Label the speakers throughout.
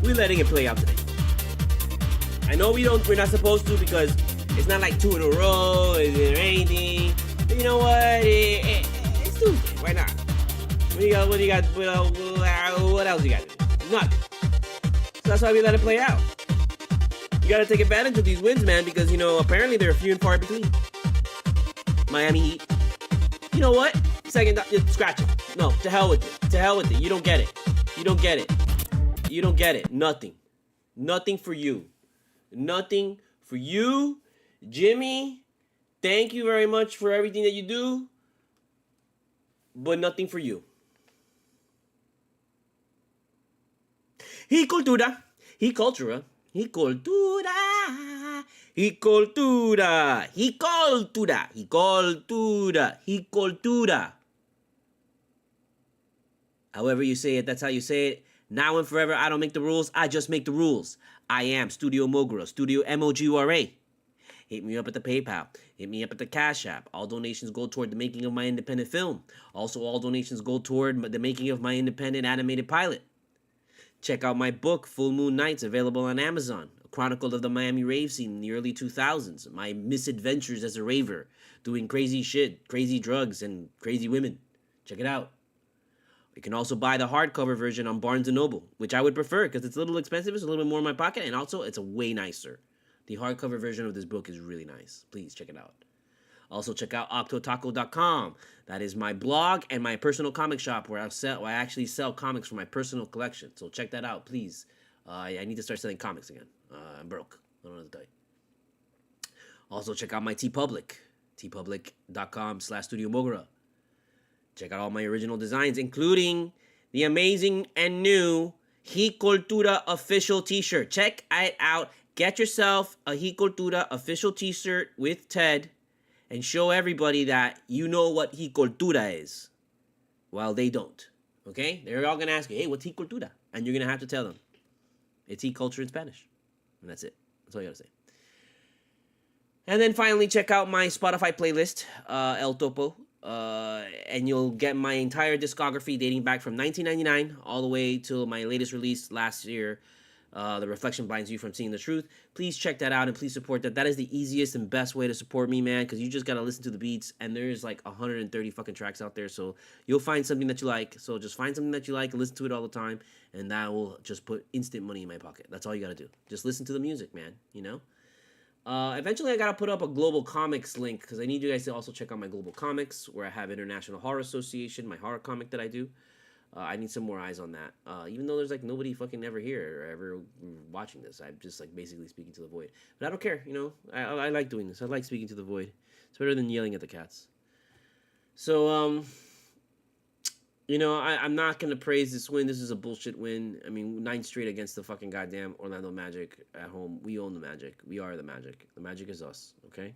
Speaker 1: we're letting it play out today. I know we're not supposed to because it's not like 2 in a row or anything. But you know what? It's Tuesday. Why not? What do you got? What else you got? Nothing. So that's why we let it play out. You gotta take advantage of these wins, man, because, you know, apparently they're few and far between. Miami Heat. You know what? Second, scratch it. No, to hell with it. To hell with it. You don't get it. You don't get it. You don't get it. Nothing. Nothing for you. Nothing for you. Jimmy, thank you very much for everything that you do, but nothing for you. He cultura. He cultura. He cultura. He cultura. He cultura. He cultura. He cultura. However you say it, that's how you say it. Now and forever, I don't make the rules. I just make the rules. I am Studio Mogura. Studio MOGURA. Hit me up at the PayPal. Hit me up at the Cash App. All donations go toward the making of my independent film. Also, all donations go toward the making of my independent animated pilot. Check out my book, Full Moon Nights, available on Amazon. A chronicle of the Miami rave scene in the early 2000s. My misadventures as a raver, doing crazy shit, crazy drugs, and crazy women. Check it out. You can also buy the hardcover version on Barnes & Noble, which I would prefer because it's a little expensive. It's a little bit more in my pocket, and also it's a way nicer. The hardcover version of this book is really nice. Please check it out. Also, check out octotaco.com. That is my blog and my personal comic shop where I actually sell comics for my personal collection. So check that out, please. I need to start selling comics again. I'm broke. I don't know what to tell you. Also, check out my TeePublic. teepublic.com/studiomogura. Check out all my original designs, including the amazing and new He Cultura official t-shirt. Check it out. Get yourself a He Cultura official t-shirt with Ted and show everybody that you know what He Cultura is. Well, they don't. Okay? They're all going to ask you, hey, what's He Cultura? And you're going to have to tell them. It's He Culture in Spanish. And that's it. That's all you got to say. And then finally, check out my Spotify playlist, El Topo. And you'll get my entire discography dating back from 1999 all the way till my latest release last year, The Reflection Blinds You from Seeing the Truth. Please check that out and please support that. That is the easiest and best way to support me, man, because you just got to listen to the beats, and there's like 130 fucking tracks out there, so you'll find something that you like. So just find something that you like and listen to it all the time, and that will just put instant money in my pocket. That's all you got to do. Just listen to the music, man, you know? Eventually, I got to put up a Global Comics link because I need you guys to also check out my Global Comics where I have International Horror Association, my horror comic that I do. I need some more eyes on that. Even though there's like nobody fucking ever here or ever watching this. I'm just like basically speaking to the void. But I don't care, you know. I like doing this. I like speaking to the void. It's better than yelling at the cats. So, you know, I'm not going to praise this win. This is a bullshit win. I mean, 9 straight against the fucking goddamn Orlando Magic at home. We own the Magic. We are the Magic. The Magic is us, okay?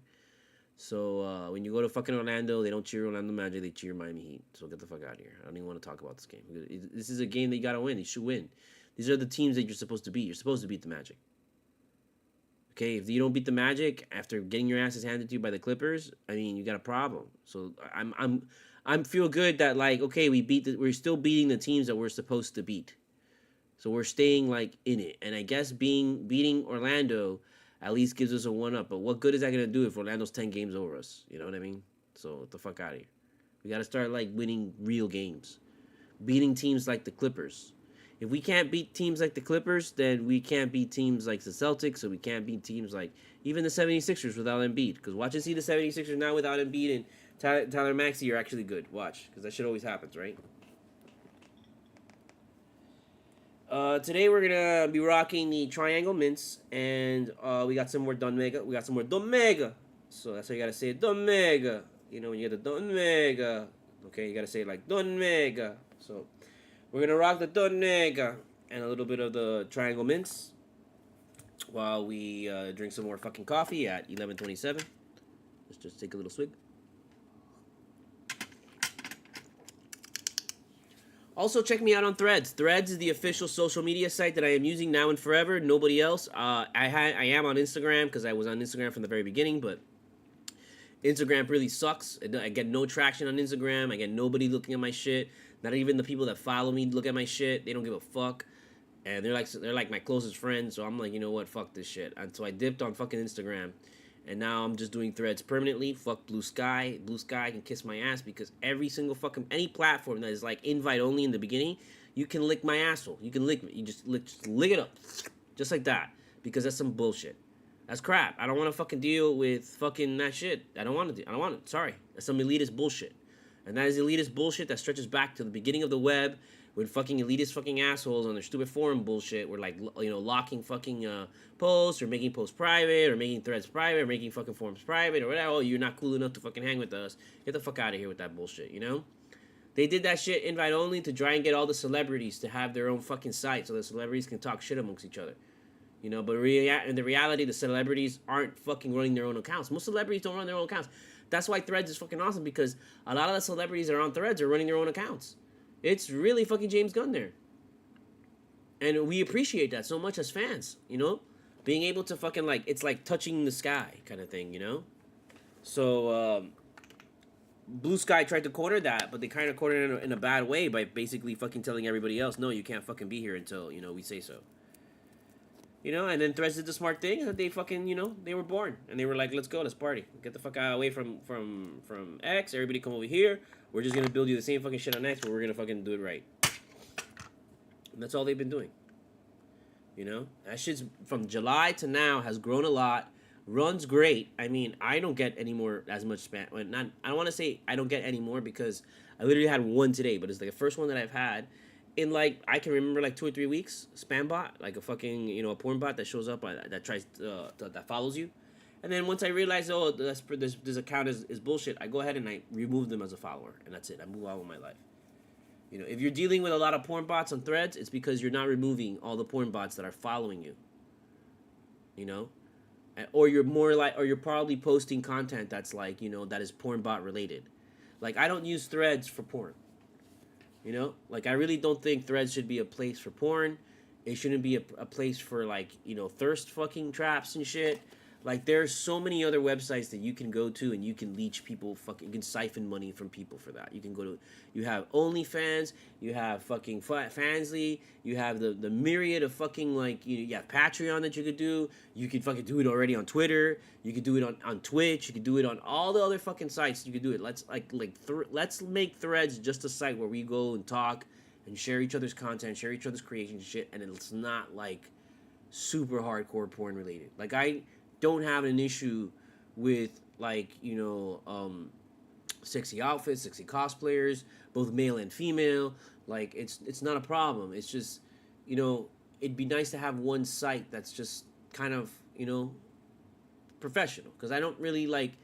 Speaker 1: So, when you go to fucking Orlando, they don't cheer Orlando Magic. They cheer Miami Heat. So, get the fuck out of here. I don't even want to talk about this game. This is a game that you got to win. You should win. These are the teams that you're supposed to beat. You're supposed to beat the Magic. Okay? If you don't beat the Magic after getting your asses handed to you by the Clippers, I mean, you got a problem. So, I feel good that, like, okay, we're still beating the teams that we're supposed to beat. So we're staying, like, in it. And I guess beating Orlando at least gives us a 1-up. But what good is that going to do if Orlando's 10 games over us? You know what I mean? So get the fuck out of here. We got to start, like, winning real games. Beating teams like the Clippers. If we can't beat teams like the Clippers, then we can't beat teams like the Celtics, or we can't beat teams like even the 76ers without Embiid. Because watch and see the 76ers now without Embiid and Tyler Maxey are actually good. Watch, because that shit always happens, right? Today we're going to be rocking the Triangle Mints, and we got some more Don Mega. We got some more Don Mega. So that's how you got to say it, Don Mega. You know, when you get the Don Mega, okay, you got to say it like Don Mega. So we're going to rock the Don Mega and a little bit of the Triangle Mints while we drink some more fucking coffee at 11:27. Let's just take a little swig. Also, check me out on Threads. Threads is the official social media site that I am using now and forever. Nobody else. I am on Instagram because I was on Instagram from the very beginning, but Instagram really sucks. I get no traction on Instagram. I get nobody looking at my shit. Not even the people that follow me look at my shit. They don't give a fuck. and they're like my closest friends. So I'm like, you know what, fuck this shit. And so I dipped on fucking Instagram, and now I'm just doing Threads permanently. Fuck Blue Sky. Blue Sky can kiss my ass, because every single fucking any platform that is like invite only in the beginning, you can lick my asshole. You can lick me. You just lick it up, just like that, because that's some bullshit. That's crap. I don't want to fucking deal with fucking that shit. I don't want to. I don't want it. Sorry. That's some elitist bullshit. And that is elitist bullshit that stretches back to the beginning of the web, when fucking elitist fucking assholes on their stupid forum bullshit were like, you know, locking fucking posts, or making posts private, or making threads private, or making fucking forums private, or whatever. Oh, you're not cool enough to fucking hang with us. Get the fuck out of here with that bullshit, you know? They did that shit invite only to try and get all the celebrities to have their own fucking site, so the celebrities can talk shit amongst each other. You know, but in the reality, the celebrities aren't fucking running their own accounts. Most celebrities don't run their own accounts. That's why Threads is fucking awesome, because a lot of the celebrities that are on Threads are running their own accounts. It's really fucking James Gunn there. And we appreciate that so much as fans, you know? Being able to fucking, like, it's like touching the sky kind of thing, you know? So, Blue Sky tried to corner that, but they kind of cornered it in a bad way by basically fucking telling everybody else, no, you can't fucking be here until, you know, we say so. You know, and then Threads did the smart thing, and they fucking, you know, they were born. And they were like, let's go, let's party. Get the fuck away from X, everybody come over here. We're just gonna build you the same fucking shit on X, but we're gonna fucking do it right. And that's all they've been doing. You know? That shit's, from July to now, has grown a lot. Runs great. I mean, I don't get any more as much spam. Well, I don't want to say I don't get any more, because I literally had one today, but it's like the first one that I've had in, like, I can remember, like 2 or 3 weeks. Spam bot, like a fucking, you know, a porn bot that shows up, that tries that follows you. And then once I realize, oh, this account is bullshit, I go ahead and I remove them as a follower, and that's it. I move on with my life. You know, if you're dealing with a lot of porn bots on Threads, it's because you're not removing all the porn bots that are following you. You know, or you're probably posting content that's like, you know, that is porn bot related. Like, I don't use Threads for porn. You know, like, I really don't think Threads should be a place for porn. It shouldn't be a place for, like, you know, thirst fucking traps and shit. Like, there's so many other websites that you can go to, and you can leech people, you can siphon money from people for that. You can go to, you have OnlyFans, you have fucking Fansly, you have the myriad of fucking, like, you have Patreon that you could do. You could fucking do it already on Twitter. You could do it on Twitch. You could do it on all the other fucking sites. You could do it. Let's let's make Threads just a site where we go and talk and share each other's content, share each other's creation shit, and it's not like super hardcore porn related. Like, I don't have an issue with, like, you know, sexy outfits, sexy cosplayers, both male and female. Like, it's not a problem. It's just, you know, it'd be nice to have one site that's just kind of, you know, professional. Because I don't really, like,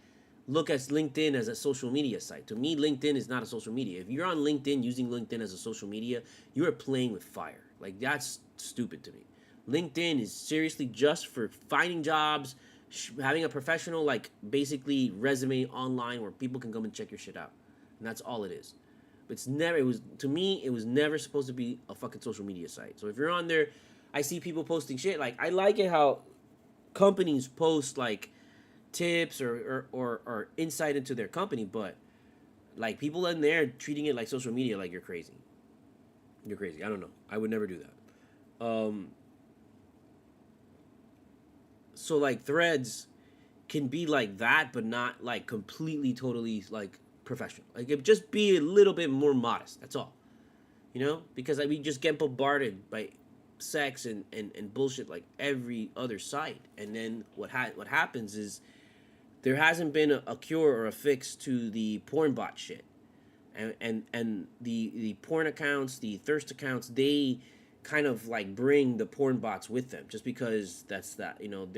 Speaker 1: look at LinkedIn as a social media site. To me, LinkedIn is not a social media. If you're on LinkedIn using LinkedIn as a social media, you are playing with fire. Like, that's stupid to me. LinkedIn is seriously just for finding jobs, having a professional, like, basically resume online where people can come and check your shit out. And that's all it is. But to me, it was never supposed to be a fucking social media site. So if you're on there, I see people posting shit. Like, I like it how companies post, like, tips or insight into their company, but, like, people in there treating it like social media, like, you're crazy. You're crazy. I don't know. I would never do that. So, like, Threads can be like that, but not, like, completely, totally, like, professional. Like, it just be a little bit more modest. That's all. You know? Because, we just get bombarded by sex and bullshit like every other site. And then what happens is there hasn't been a cure or a fix to the porn bot shit. And the porn accounts, the thirst accounts, they kind of, like, bring the porn bots with them, just because you know,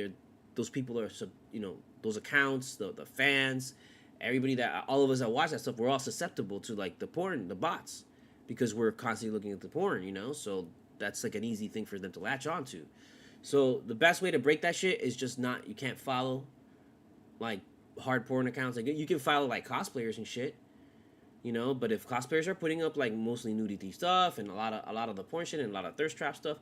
Speaker 1: those people are, you know, those accounts, the fans, everybody, that all of us that watch that stuff, we're all susceptible to, like, the bots, because we're constantly looking at the porn, you know. So that's, like, an easy thing for them to latch onto. So the best way to break that shit is just you can't follow, like, hard porn accounts. Like, you can follow, like, cosplayers and shit, you know, but if cosplayers are putting up, like, mostly nudity stuff and a lot of the porn shit and a lot of thirst trap stuff,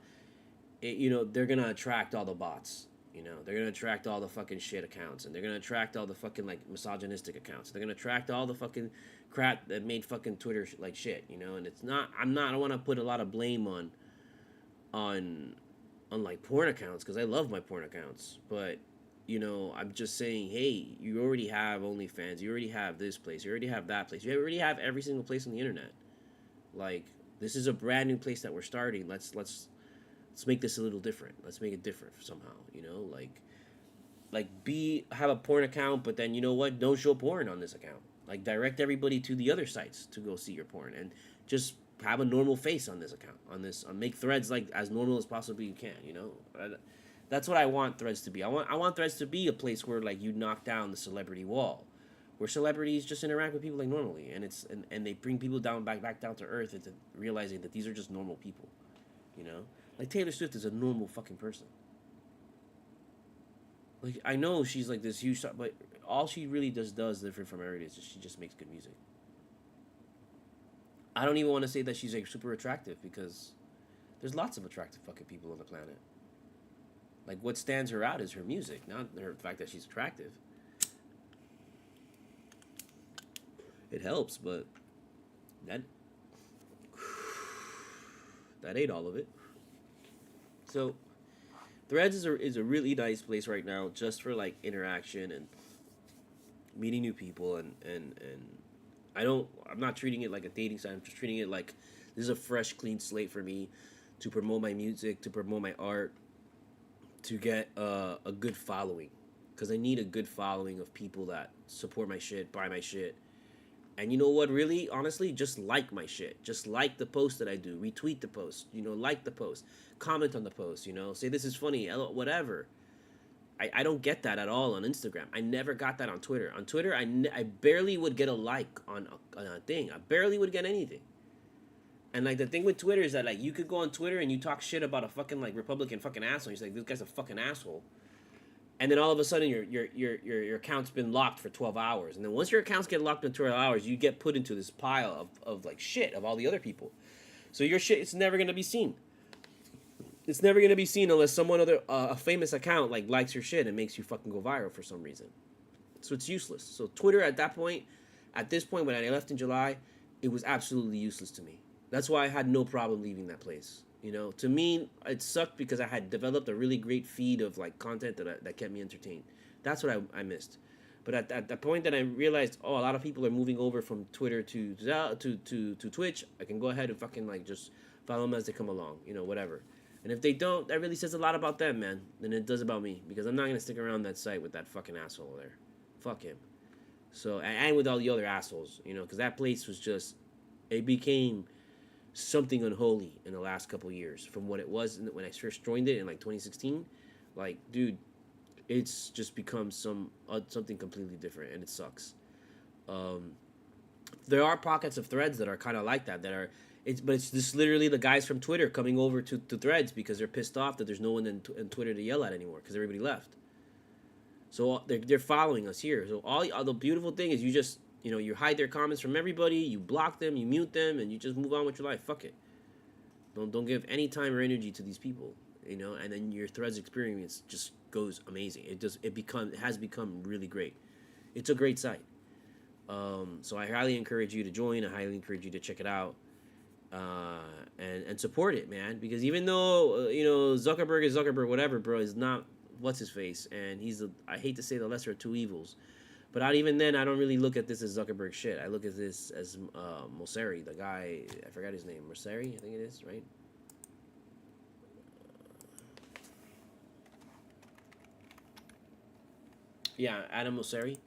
Speaker 1: you know, they're gonna attract all the bots. You know, they're gonna attract all the fucking shit accounts, and they're gonna attract all the fucking, like, misogynistic accounts. They're gonna attract all the fucking crap that made fucking Twitter like shit. You know, and I don't want to put a lot of blame on on like porn accounts because I love my porn accounts. But you know, I'm just saying, hey, you already have OnlyFans, you already have this place, you already have that place, you already have every single place on the internet. Like, this is a brand new place that we're starting. Let's make this a little different. Let's make it different somehow. You know, like be have a porn account, but then you know what? Don't show porn on this account. Like direct everybody to the other sites to go see your porn, and just have a normal face on this account. Make Threads like as normal as possibly you can. You know, that's what I want Threads to be. I want Threads to be a place where like you knock down the celebrity wall, where celebrities just interact with people like normally, and they bring people back down to earth into realizing that these are just normal people. You know, like Taylor Swift is a normal fucking person. Like I know she's like this huge star, but all she really does different from everybody is she just makes good music. I don't even want to say that she's like super attractive because there's lots of attractive fucking people on the planet. Like what stands her out is her music, not her the fact that she's attractive. It helps, but that that ain't all of it. So Threads is a really nice place right now just for like interaction and meeting new people and I'm not treating it like a dating site. I'm just treating it like this is a fresh, clean slate for me to promote my music, to promote my art, to get a good following. Because I need a good following of people that support my shit, buy my shit. And you know what, really, honestly, just like my shit. Just like the post that I do. Retweet the post. You know, like the post. Comment on the post, you know. Say this is funny, whatever. I don't get that at all on Instagram. I never got that on Twitter. On Twitter, I barely would get a like on a thing. I barely would get anything. And like the thing with Twitter is that like you could go on Twitter and you talk shit about a fucking like Republican fucking asshole. You're like, this guy's a fucking asshole. And then all of a sudden your account's been locked for 12 hours. And then once your accounts get locked in 12 hours, you get put into this pile of like shit of all the other people. So your shit is never gonna be seen. It's never gonna be seen unless someone other a famous account like likes your shit and makes you fucking go viral for some reason. So it's useless. So Twitter at this point when I left in July, it was absolutely useless to me. That's why I had no problem leaving that place. You know, to me, it sucked because I had developed a really great feed of like content that kept me entertained. That's what I missed. But at the point that I realized, oh, a lot of people are moving over from Twitter to Twitch, I can go ahead and fucking like just follow them as they come along, you know, whatever. And if they don't, that really says a lot about them, man, than it does about me. Because I'm not gonna stick around that site with that fucking asshole there. Fuck him. So and with all the other assholes, you know, because that place was just, it became something unholy in the last couple years from what it was when I first joined it in like 2016. Like, dude, it's just become something completely different, and it sucks. There are pockets of Threads that are kind of like that. But it's just literally the guys from Twitter coming over to Threads because they're pissed off that there's no one in Twitter to yell at anymore because everybody left. So they're following us here. So all the beautiful thing is you hide their comments from everybody, you block them, you mute them, and you just move on with your life. Fuck it. Don't give any time or energy to these people, you know. And then your Threads experience just goes amazing. It has become really great. It's a great site. So I highly encourage you to join. I highly encourage you to check it out, and support it, man. Because even though Zuckerberg is Zuckerberg, whatever, bro, is not what's his face, and I hate to say the lesser of two evils. But even then, I don't really look at this as Zuckerberg shit. I look at this as Mosseri, the guy, I forgot his name. Mosseri, I think it is, right? Yeah, Adam Mosseri.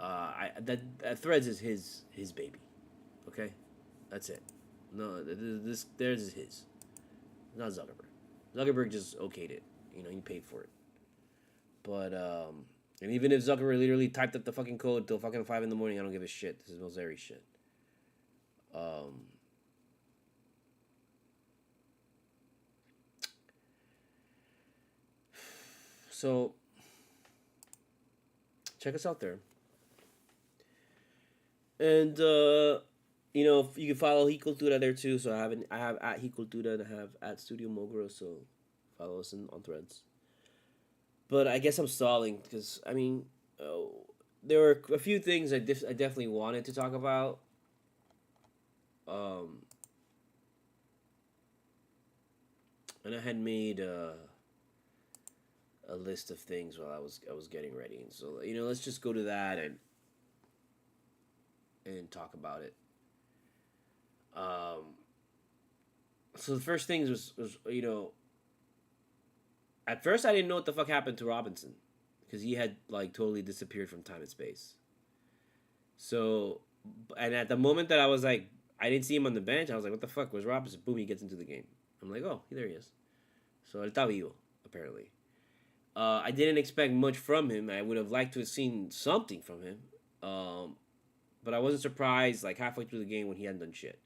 Speaker 1: That Threads is his baby. Okay? That's it. No, theirs is his. Not Zuckerberg. Zuckerberg just okayed it. You know, he paid for it. But, and even if Zuckerberg literally typed up the fucking code till fucking 5 in the morning, I don't give a shit. This is Mosseri shit. So check us out there. And you can follow Cultura there too. So I have at Cultura and I have at studiomogura. So follow us on Threads. But I guess I'm stalling because there were a few things I definitely wanted to talk about. And I had made a list of things while I was getting ready, and so let's just go to that and talk about it. Um, so the first things was at first I didn't know what the fuck happened to Robinson because he had like totally disappeared from time and space. So, and at the moment that I was like, I didn't see him on the bench. I was like, what the fuck? Where's Robinson? Boom, he gets into the game. I'm like, oh, there he is. So él está vivo, apparently. I didn't expect much from him. I would have liked to have seen something from him. But I wasn't surprised like halfway through the game when he hadn't done shit.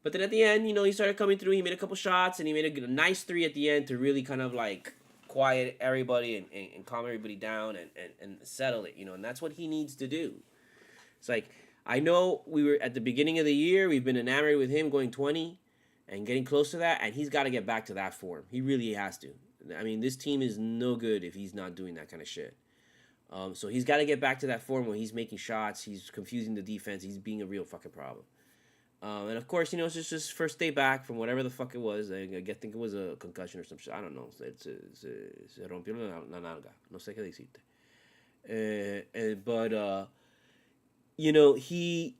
Speaker 1: But then at the end, he started coming through. He made a couple shots and he made a nice three at the end to really kind of like quiet everybody and calm everybody down and settle it, and that's what he needs to do. It's like, I know we were at the beginning of the year, we've been enamored with him going 20 and getting close to that, and he's got to get back to that form. He really has to. I mean, this team is no good if he's not doing that kind of shit. So he's got to get back to that form where he's making shots, he's confusing the defense, he's being a real fucking problem. And of course, it's just his first day back from whatever the fuck it was. I think it was a concussion or some shit. I don't know. Se rompió la nalga. No sé qué decirte. But he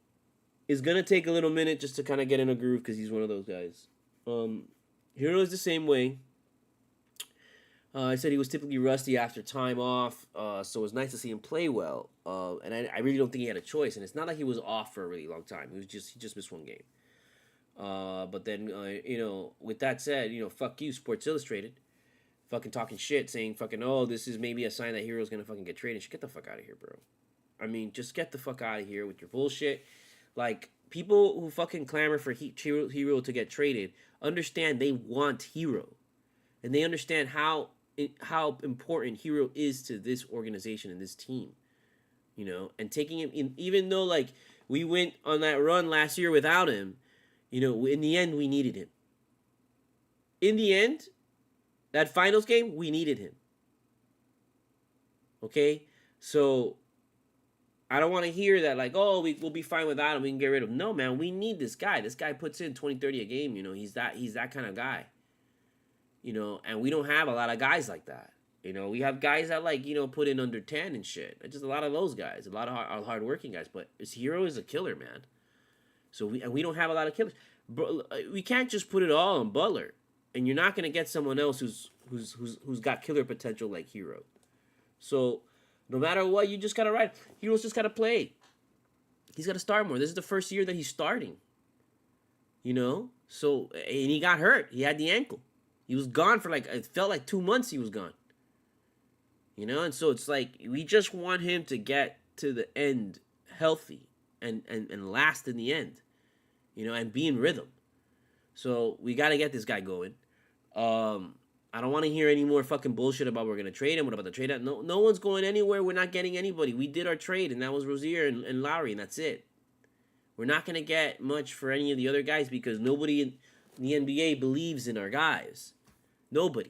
Speaker 1: is going to take a little minute just to kind of get in a groove because he's one of those guys. Hero is the same way. I said he was typically rusty after time off, so it was nice to see him play well. And I really don't think he had a choice. And it's not like he was off for a really long time. He just missed one game. But then, with that said, fuck you, Sports Illustrated. Fucking talking shit, saying fucking, oh, this is maybe a sign that Hero's gonna fucking get traded. Get the fuck out of here, bro. I mean, just get the fuck out of here with your bullshit. Like, people who fucking clamor for Hero to get traded understand they want Hero. And they understand how important Hero is to this organization and this team. And taking him in, even though, like, we went on that run last year without him, in the end, we needed him. In the end, that finals game, we needed him. Okay? So, I don't want to hear that, like, oh, we'll be fine without him, we can get rid of him. No, man, we need this guy. This guy puts in 20, 30 a game, he's that kind of guy. And we don't have a lot of guys like that. We have guys that, like, put in under 10 and shit. Just a lot of those guys, a lot of hard-working guys. But his Hero is a killer, man. So we don't have a lot of killers. Bro, we can't just put it all on Butler, and you're not gonna get someone else who's got killer potential like Hero. So no matter what, you just gotta ride. Hero's just gotta play. He's gotta start more. This is the first year that he's starting. So, and he got hurt. He had the ankle. He was gone for it felt like 2 months he was gone. And so it's like, we just want him to get to the end healthy and last in the end, and be in rhythm. So we got to get this guy going. I don't want to hear any more fucking bullshit about we're going to trade him. What about the trade? No one's going anywhere. We're not getting anybody. We did our trade, and that was Rozier and Lowry, and that's it. We're not going to get much for any of the other guys because nobody in the NBA believes in our guys. Nobody.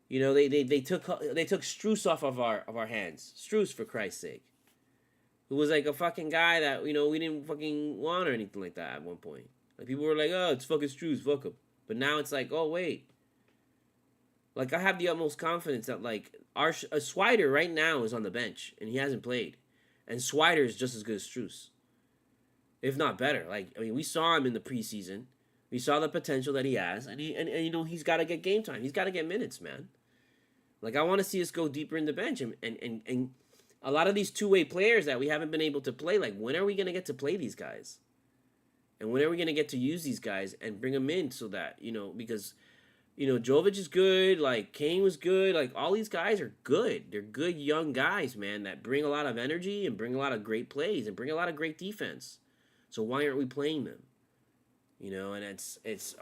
Speaker 1: They took Strus off of our hands. Strus, for Christ's sake, who was like a fucking guy that we didn't fucking want or anything like that at one point. Like, people were like, oh, it's fucking Strus, fuck him. But now it's like, oh wait. Like, I have the utmost confidence that, like, our Swider right now is on the bench and he hasn't played, and Swider is just as good as Strus, if not better. Like, I mean, we saw him in the preseason. We saw the potential that he has, and he's got to get game time. He's got to get minutes, man. Like, I want to see us go deeper in the bench, and a lot of these two-way players that we haven't been able to play, like, when are we going to get to play these guys? And when are we going to get to use these guys and bring them in so that, because, Jovic is good, like, Kane was good, like, all these guys are good. They're good young guys, man, that bring a lot of energy and bring a lot of great plays and bring a lot of great defense. So why aren't we playing them? And it's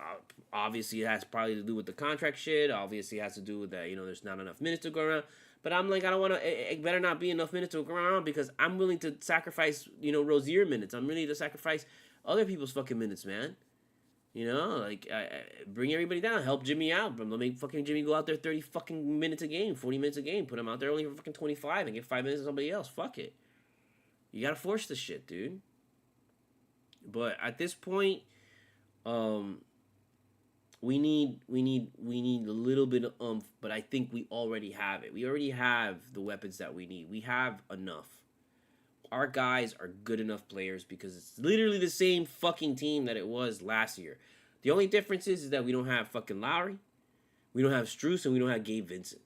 Speaker 1: obviously it has probably to do with the contract shit. Obviously it has to do with that, there's not enough minutes to go around. But I'm like, I don't want to, it better not be enough minutes to go around because I'm willing to sacrifice, Rozier minutes. I'm willing to sacrifice other people's fucking minutes, man. Like, bring everybody down. Help Jimmy out. But make fucking Jimmy go out there 30 fucking minutes a game, 40 minutes a game. Put him out there only for fucking 25 and give 5 minutes to somebody else. Fuck it. You got to force this shit, dude. But at this point, we need a little bit of oomph, but I think we already have it. We already have the weapons that we need. We have enough. Our guys are good enough players because it's literally the same fucking team that it was last year. The only difference is that we don't have fucking Lowry, we don't have Strus, and we don't have Gabe Vincent.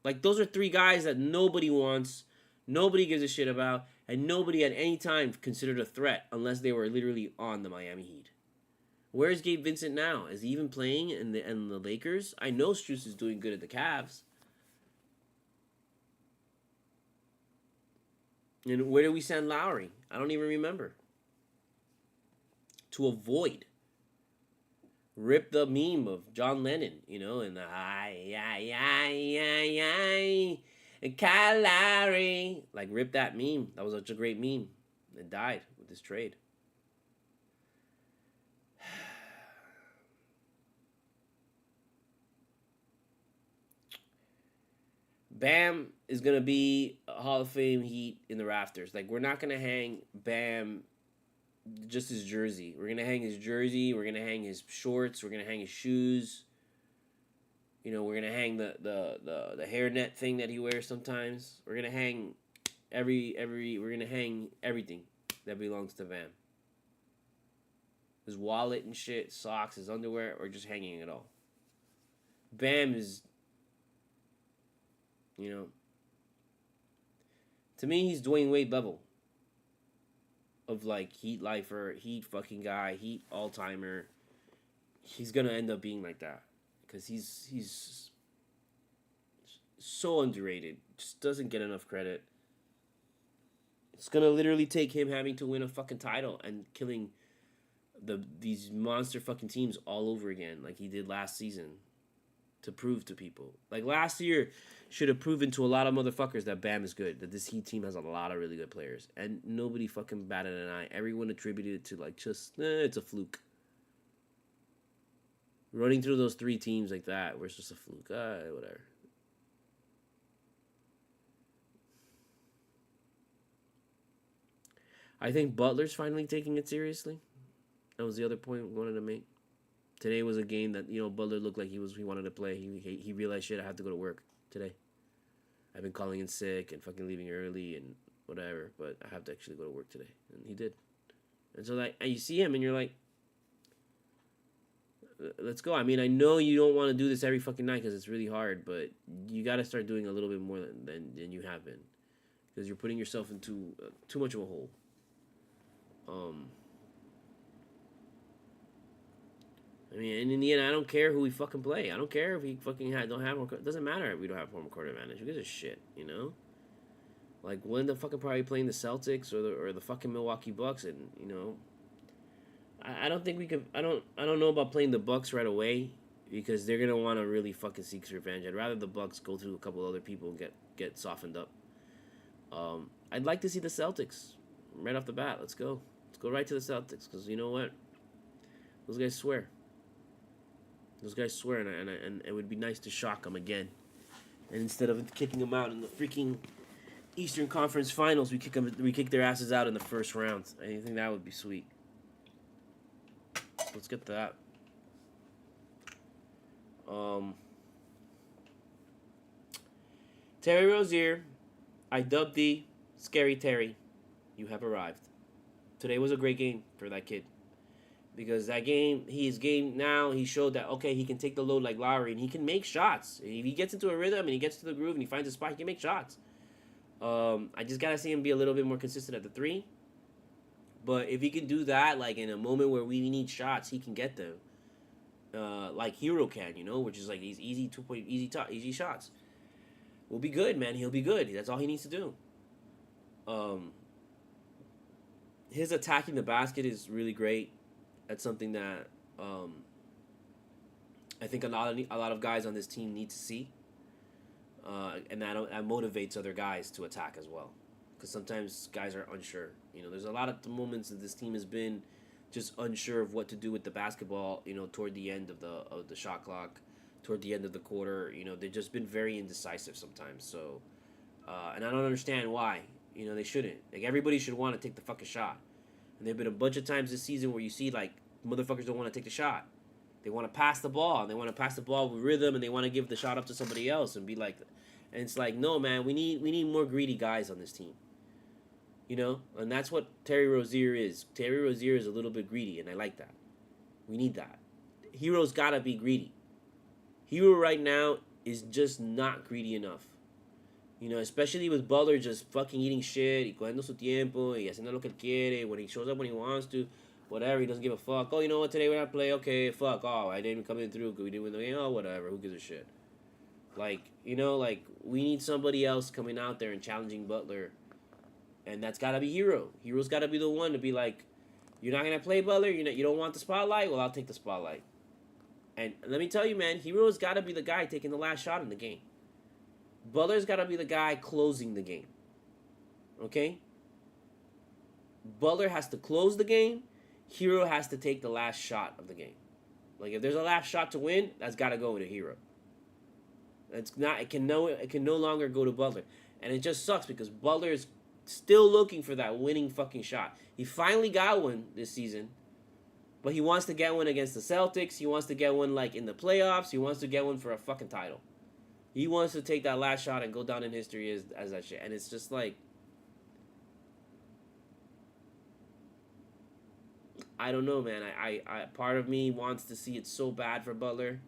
Speaker 1: Like, those are three guys that nobody wants, nobody gives a shit about, and nobody at any time considered a threat unless they were literally on the Miami Heat. Where's Gabe Vincent now? Is he even playing in the Lakers? I know Strus is doing good at the Cavs. And where do we send Lowry? I don't even remember. To avoid. Rip the meme of John Lennon, and the and Kyle Lowry. Like, rip that meme. That was such a great meme. It died with this trade. Bam is going to be a Hall of Fame Heat in the rafters. Like, we're not going to hang Bam just his jersey. We're going to hang his jersey. We're going to hang his shorts. We're going to hang his shoes. We're going to hang the hairnet thing that he wears sometimes. We're going to hang we're going to hang everything that belongs to Bam. His wallet and shit, socks, his underwear, or just hanging it all. Bam is, to me, he's Dwayne Wade level of, like, Heat lifer, Heat fucking guy, Heat all-timer. He's gonna end up being like that because he's so underrated. Just doesn't get enough credit. It's gonna literally take him having to win a fucking title and killing these monster fucking teams all over again, like he did last season, to prove to people. Like, last year should have proven to a lot of motherfuckers that Bam is good, that this Heat team has a lot of really good players, and nobody fucking batted an eye. Everyone attributed it to, like, just it's a fluke. Running through those three teams like that, where it's just a fluke. Whatever. I think Butler's finally taking it seriously. That was the other point we wanted to make. Today was a game that, Butler looked like he wanted to play. He realized, shit, I have to go to work today. I've been calling in sick and fucking leaving early and whatever, but I have to actually go to work today. And he did. And so, like, and you see him and you're like, let's go. I mean, I know you don't want to do this every fucking night because it's really hard, but you got to start doing a little bit more than you have been, because you're putting yourself into too much of a hole. I mean, and in the end, I don't care who we fucking play. I don't care if we fucking don't have more. It doesn't matter if we don't have home court advantage. Who gives a shit, Like, when the fucking probably playing the Celtics or the fucking Milwaukee Bucks, and I don't think we could. I don't know about playing the Bucks right away because they're gonna want to really fucking seek revenge. I'd rather the Bucks go through a couple other people and get softened up. I'd like to see the Celtics right off the bat. Let's go right to the Celtics, because you know what? Those guys swear. And it would be nice to shock them again. And instead of kicking them out in the freaking Eastern Conference Finals, we kick their asses out in the first round. I think that would be sweet. So let's get that. Terry Rozier, I dubbed thee Scary Terry. You have arrived. Today was a great game for that kid. Because that game, now, he showed that, okay, he can take the load like Lowry, and he can make shots. If he gets into a rhythm and he gets to the groove and he finds a spot, he can make shots. I just got to see him be a little bit more consistent at the three. But if he can do that, like, in a moment where we need shots, he can get them. Like Hero can, which is like these easy 2-point, easy shots. We'll be good, man. He'll be good. That's all he needs to do. His attacking the basket is really great. That's something that I think a lot of guys on this team need to see, and that motivates other guys to attack as well. Because sometimes guys are unsure. There's a lot of moments that this team has been just unsure of what to do with the basketball. Toward the end of the shot clock, toward the end of the quarter. They've just been very indecisive sometimes. So, and I don't understand why. They shouldn't. Like, everybody should want to take the fucking shot. And there've been a bunch of times this season where you see, like, motherfuckers don't want to take the shot. They want to pass the ball, and they want to pass the ball with rhythm, and they want to give the shot up to somebody else and be like, and it's like, no, man, we need more greedy guys on this team. You know, and that's what Terry Rozier is. Terry Rozier is a little bit greedy, and I like that. We need that. Hero's gotta be greedy. Hero right now is just not greedy enough. You know, especially with Butler just fucking eating shit, y cogiendo su tiempo, y haciendo lo que él quiere, when he shows up when he wants to, whatever, he doesn't give a fuck. Oh, you know what, today we're not play, okay, fuck, oh, I didn't come in through, we didn't win the game, oh, whatever, who gives a shit? Like, you know, like, we need somebody else coming out there and challenging Butler, and that's gotta be Hero. Hero's gotta be the one to be like, you're not gonna play Butler, you don't want the spotlight, well, I'll take the spotlight. And let me tell you, man, Hero's gotta be the guy taking the last shot in the game. Butler's got to be the guy closing the game. Okay? Butler has to close the game. Hero has to take the last shot of the game. Like, if there's a last shot to win, that's got to go to Hero. It's not. It can no longer go to Butler. And it just sucks because Butler is still looking for that winning fucking shot. He finally got one this season. But he wants to get one against the Celtics. He wants to get one, like, in the playoffs. He wants to get one for a fucking title. He wants to take that last shot and go down in history as that shit. And it's just like, I don't know, man. I part of me wants to see it so bad for Butler.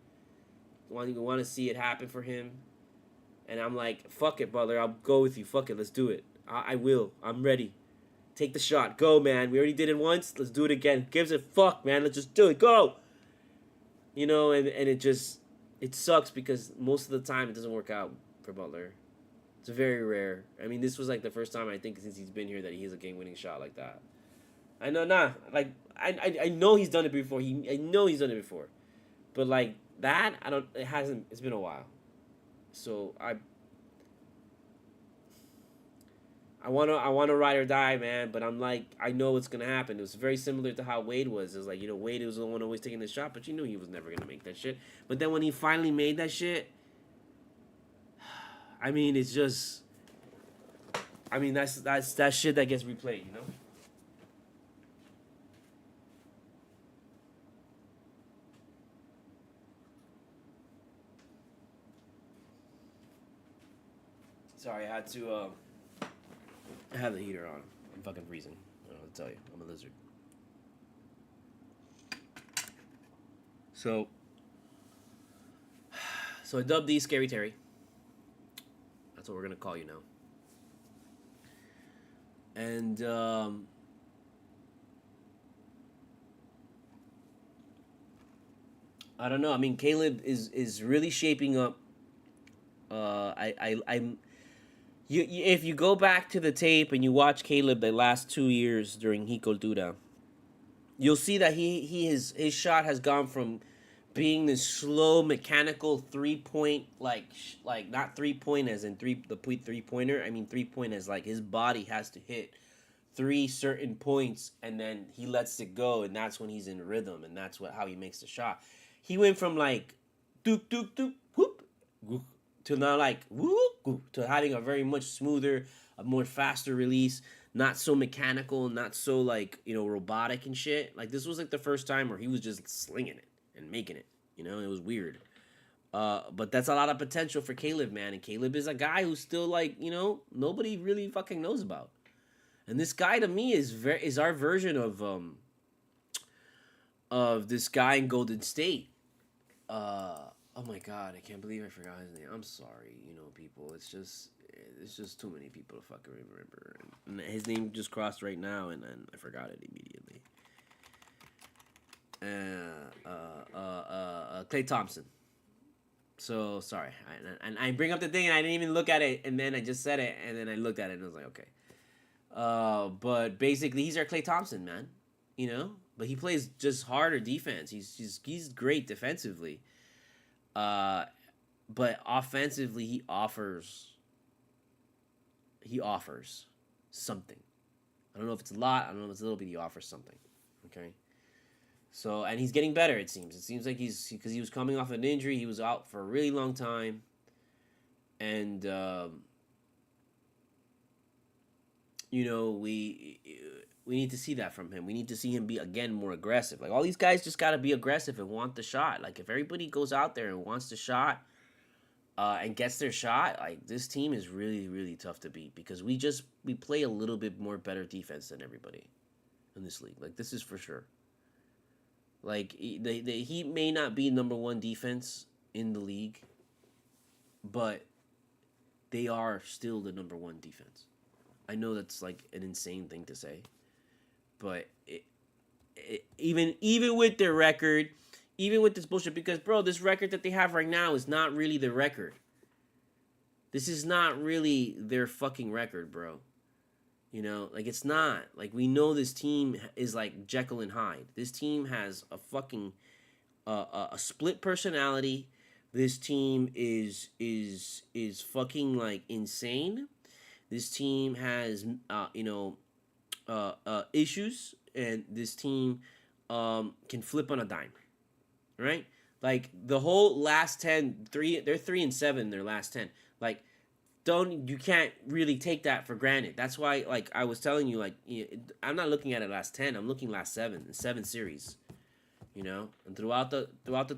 Speaker 1: Want to see it happen for him. And I'm like, fuck it, Butler. I'll go with you. Fuck it. Let's do it. I will. I'm ready. Take the shot. Go, man. We already did it once. Let's do it again. Gives a fuck, man. Let's just do it. Go. You know, and it just... It sucks because most of the time it doesn't work out for Butler. It's very rare. I mean, this was like the first time I think since he's been here that he has a game-winning shot like that. I know, like I know he's done it before. I know he's done it before, but like that, I don't. It hasn't. It's been a while. So I wanna ride or die, man. But I'm like, I know what's gonna happen. It was very similar to how Wade was. It was like, you know, Wade was the one always taking the shot, but you knew he was never gonna make that shit. But then when he finally made that shit, I mean, it's just, I mean, that's that shit that gets replayed, you know. Sorry, I had to. I have the heater on. I'm fucking freezing. I don't know what to tell you. I'm a lizard. So I dubbed these Scary Terry. That's what we're gonna call you now. And I don't know. I mean, Caleb is really shaping up. I'm. You if you go back to the tape and you watch Caleb the last 2 years during Cultura, you'll see that his shot has gone from being this slow mechanical 3-point like not 3-point as in the 3-pointer. I mean 3-point as like his body has to hit 3 certain points and then he lets it go and that's when he's in rhythm and that's how he makes the shot. He went from like dook dook dook whoop to now like whoop to having a very much smoother, a more faster release, not so mechanical, not so like, you know, robotic and shit. Like this was like the first time where he was just slinging it and making it, you know. It was weird, but that's a lot of potential for Caleb, man. And Caleb is a guy who's still like, you know, nobody really fucking knows about. And this guy to me is our version of this guy in Golden State. Oh my god, I can't believe I forgot his name. I'm sorry, you know, people. It's just too many people to fucking remember. And his name just crossed right now, and I forgot it immediately. Klay Thompson. So sorry, and I bring up the thing, and I didn't even look at it, and then I just said it, and then I looked at it, and I was like, okay. But basically, he's our Klay Thompson, man. You know, but he plays just harder defense. He's great defensively. But offensively, he offers something. I don't know if it's a lot. I don't know if it's a little bit. He offers something. Okay. So, and he's getting better, it seems. It seems like because he was coming off an injury. He was out for a really long time. And, you know, we We need to see that from him. We need to see him be again more aggressive. Like all these guys just gotta be aggressive and want the shot. Like if everybody goes out there and wants the shot, and gets their shot, like this team is really really tough to beat because we play a little bit more better defense than everybody in this league. Like this is for sure. Like the Heat may not be number one defense in the league, but they are still the number one defense. I know that's like an insane thing to say, but even with their record, even with this bullshit, because bro, this record that they have right now is not really the record. This is not really their fucking record, bro. You know, like it's not. Like we know this team is like Jekyll and Hyde. This team has a fucking a split personality. This team is fucking like insane. This team has issues, and this team can flip on a dime, right? Like the whole last 10, they're 3-7 in their last 10. Like you can't really take that for granted. That's why, like I was telling you, like I'm not looking at it last 10. I'm looking last 7 series. You know, and throughout the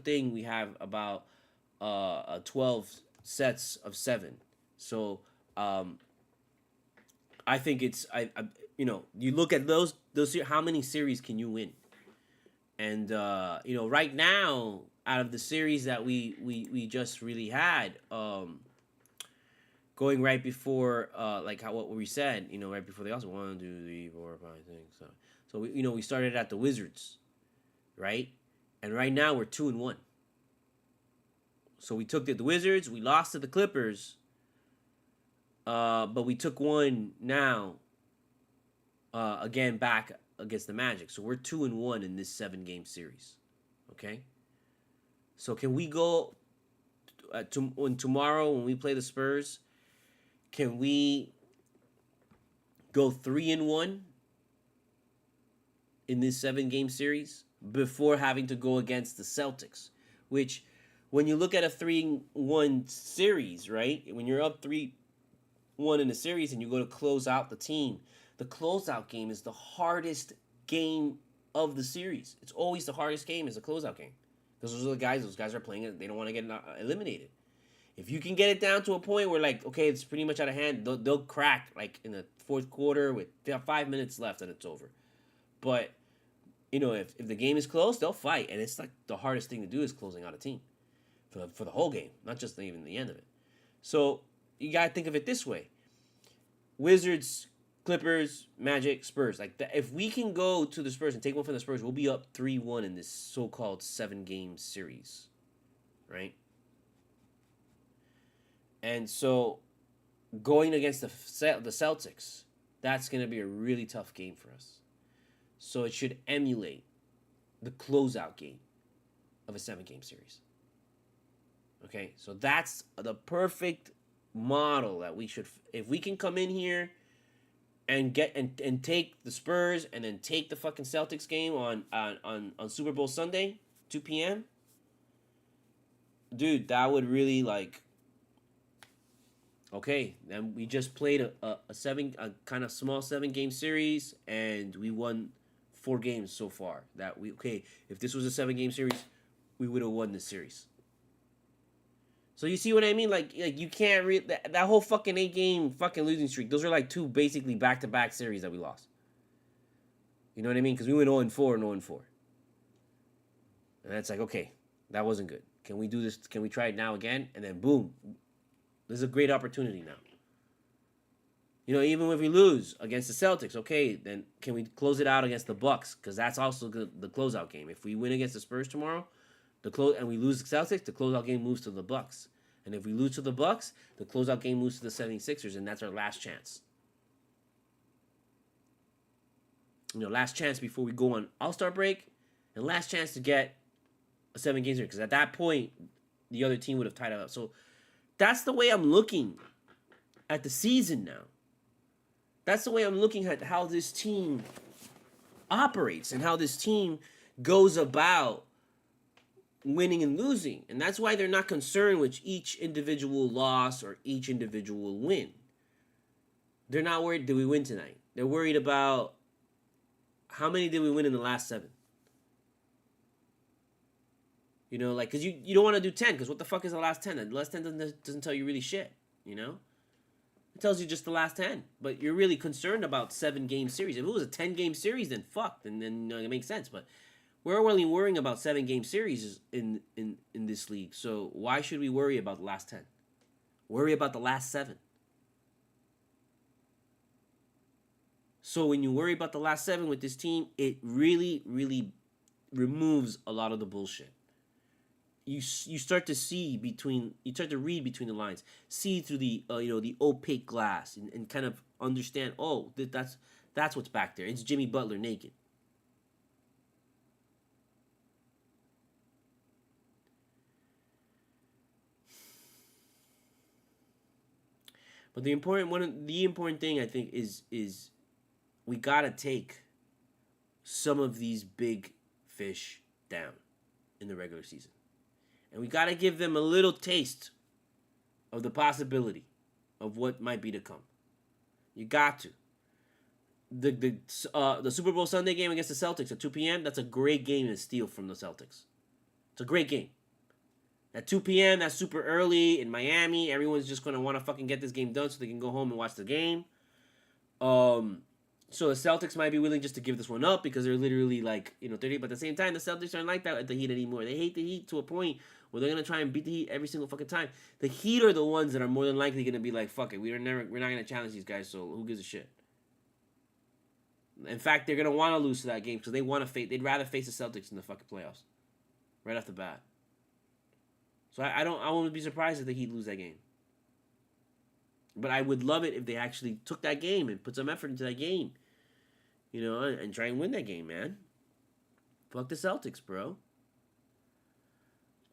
Speaker 1: thing we have about 12 sets of 7. So I think it's you look at those how many series can you win? And right now out of the series that we just really had, going right before what we said, right before they also 1, 2, 3, 4, 5, 6, 7. So we started at the Wizards, right? And right now we're 2-1. So we took the Wizards, we lost to the Clippers, but we took one now again back against the Magic. So we're 2-1 in this 7-game series. Okay. So can we go tomorrow when we play the Spurs? Can we go 3-1 in this 7-game series before having to go against the Celtics? Which, when you look at a 3-1 series, right? When you're up 3-1 in a series and you go to close out the team, the closeout game is the hardest game of the series. It's always the hardest game is the closeout game. Because those guys are playing it. They don't want to get eliminated. If you can get it down to a point where, like, okay, it's pretty much out of hand, they'll crack, like, in the fourth quarter with 5 minutes left and it's over. But, if the game is close, they'll fight. And it's, like, the hardest thing to do is closing out a team for the whole game, not just even the end of it. So, you got to think of it this way. Wizards, Clippers, Magic, Spurs. Like, if we can go to the Spurs and take one from the Spurs, we'll be up 3-1 in this so-called 7-game series, right? And so, going against the Celtics, that's going to be a really tough game for us. So, it should emulate the closeout game of a 7-game series. Okay? So, that's the perfect model that we should... If we can come in here and get and take the Spurs and then take the fucking Celtics game on Super Bowl Sunday, 2 p.m., dude, that would really, like... Okay, then we just played a kind of small 7-game series, and we won 4 games so far. If this was a 7-game series, we would have won this series. So you see what I mean? Like you can't that whole fucking 8-game fucking losing streak. Those are like 2 basically back-to-back series that we lost. You know what I mean? Because we went 0-4 and 0-4. And it's like, okay, that wasn't good. Can we do this? Can we try it now again? And then boom. This is a great opportunity now. Even if we lose against the Celtics, okay, then can we close it out against the Bucks? Because that's also the closeout game. If we win against the Spurs tomorrow, and we lose the Celtics, the closeout game moves to the Bucks. And if we lose to the Bucks, the closeout game moves to the 76ers, and that's our last chance. Last chance before we go on All-Star break, and last chance to get a 7-game series. Because at that point, the other team would have tied it up. So that's the way I'm looking at the season now. That's the way I'm looking at how this team operates and how this team goes about winning and losing. And that's why they're not concerned with each individual loss or each individual win. They're not worried, do we win tonight? They're worried about, how many did we win in the last 7? You know, like, because you don't want to do 10, because what the fuck is the last 10? The last 10 doesn't tell you really shit, you know? It tells you just the last 10. But you're really concerned about 7-game series. If it was a 10-game series, then fuck. Then it makes sense. But we're only worrying about 7-game series in this league. So why should we worry about the last 10? Worry about the last 7. So when you worry about the last 7 with this team, it really, really removes a lot of the bullshit. You start to read between the lines, see through the the opaque glass, and kind of understand. Oh, that's what's back there. It's Jimmy Butler naked. But the important thing I think is we gotta take some of these big fish down in the regular season. And we got to give them a little taste of the possibility of what might be to come. You got to. The Super Bowl Sunday game against the Celtics at 2 p.m., that's a great game to steal from the Celtics. It's a great game. At 2 p.m., that's super early in Miami. Everyone's just going to want to fucking get this game done so they can go home and watch the game. So the Celtics might be willing just to give this one up because they're literally like, 30. But at the same time, the Celtics aren't like that at the Heat anymore. They hate the Heat to a point where they're gonna try and beat the Heat every single fucking time. The Heat are the ones that are more than likely gonna be like, fuck it, we're not gonna challenge these guys. So who gives a shit? In fact, they're gonna want to lose to that game because they'd rather face the Celtics in the fucking playoffs, right off the bat. So I won't be surprised if the Heat lose that game. But I would love it if they actually took that game and put some effort into that game. And try and win that game, man. Fuck the Celtics, bro.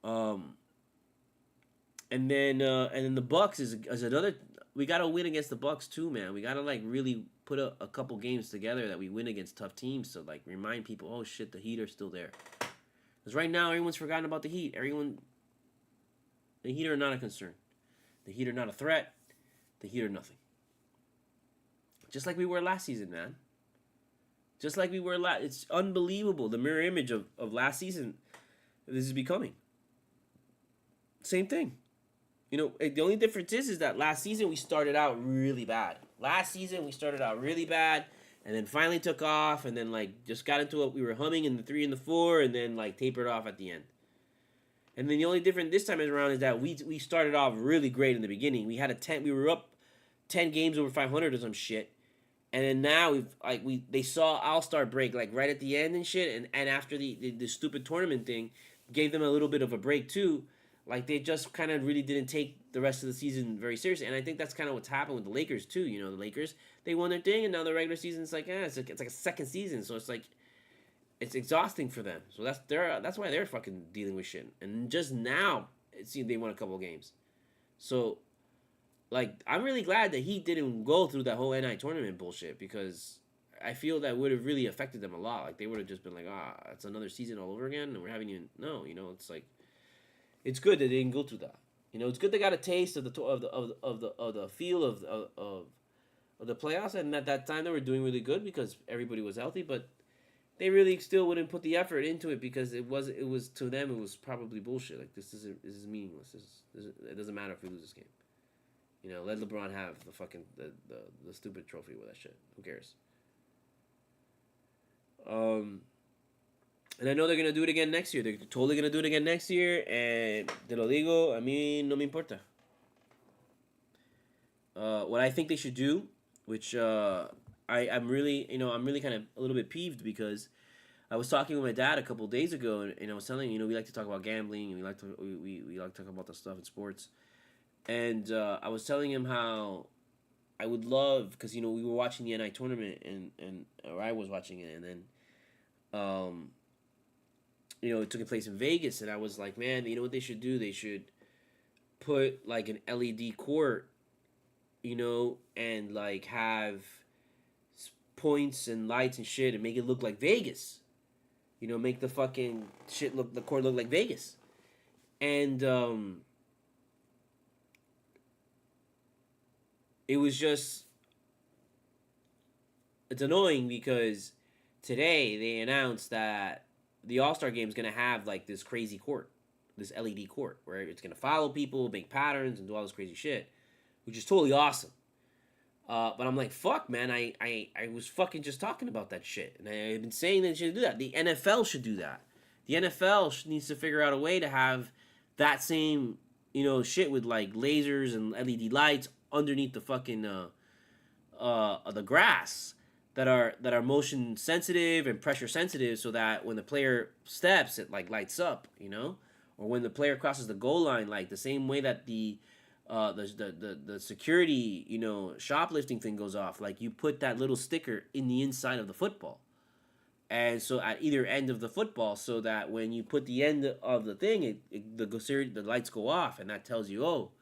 Speaker 1: And then the Bucks is another. We gotta win against the Bucks too, man. We gotta like really put a couple games together that we win against tough teams. So like remind people, oh shit, the Heat are still there. Because right now everyone's forgotten about the Heat. The Heat are not a concern. The Heat are not a threat. The Heat are nothing. Just like we were last season, man. Just like we were it's unbelievable. The mirror image of last season, this is becoming. Same thing. The only difference is that last season we started out really bad. And then finally took off, and then like just got into it. We were humming in the 3 and the 4, and then like tapered off at the end. And then the only difference this time around is that we started off really great in the beginning. We were up 10 games over 500 or some shit. And then now they saw All-Star break like right at the end and shit, and after the stupid tournament thing gave them a little bit of a break too. Like they just kind of really didn't take the rest of the season very seriously, and I think that's kind of what's happened with the Lakers too. The Lakers, they won their thing, and now the regular season's like it's like a second season, so it's like it's exhausting for them. So that's why they're fucking dealing with shit. And just now it seems they won a couple of games. So like I'm really glad that he didn't go through that whole NI tournament bullshit, because I feel that would have really affected them a lot. Like they would have just been like, it's another season all over again, and we're having it's like it's good that they didn't go through that. It's good they got a taste of the feel of the playoffs, and at that time they were doing really good because everybody was healthy, but they really still wouldn't put the effort into it because it was to them it was probably bullshit. Like this is meaningless. It doesn't matter if we lose this game. Let LeBron have the fucking the stupid trophy with that shit. Who cares? And I know they're gonna do it again next year. They're totally gonna do it again next year. And te lo digo, a mí no me importa. What I think they should do, which I'm really kind of a little bit peeved because I was talking with my dad a couple of days ago, and I was telling him, we like to talk about gambling, and we like to talk about the stuff in sports. And I was telling him how I would love, because we were watching the NI tournament, or I was watching it, and then it took place in Vegas, and I was like, man, you know what they should do? They should put like an LED court, and like have points and lights and shit, and make it look like Vegas. Make the fucking the court look like Vegas, and it was just, it's annoying because today they announced that the All-Star game is gonna have like this crazy court, this LED court, where it's gonna follow people, make patterns, and do all this crazy shit, which is totally awesome. But I'm like, fuck, man. I was fucking just talking about that shit, and I've been saying that they should do that. The NFL should do that. The NFL needs to figure out a way to have that same, shit with like lasers and LED lights underneath the fucking the grass that are motion sensitive and pressure sensitive, so that when the player steps, it like lights up, or when the player crosses the goal line, like the same way that the security, shoplifting thing goes off. Like you put that little sticker in the inside of the football, and so at either end of the football, so that when you put the end of the thing, the lights go off, and that tells you, oh,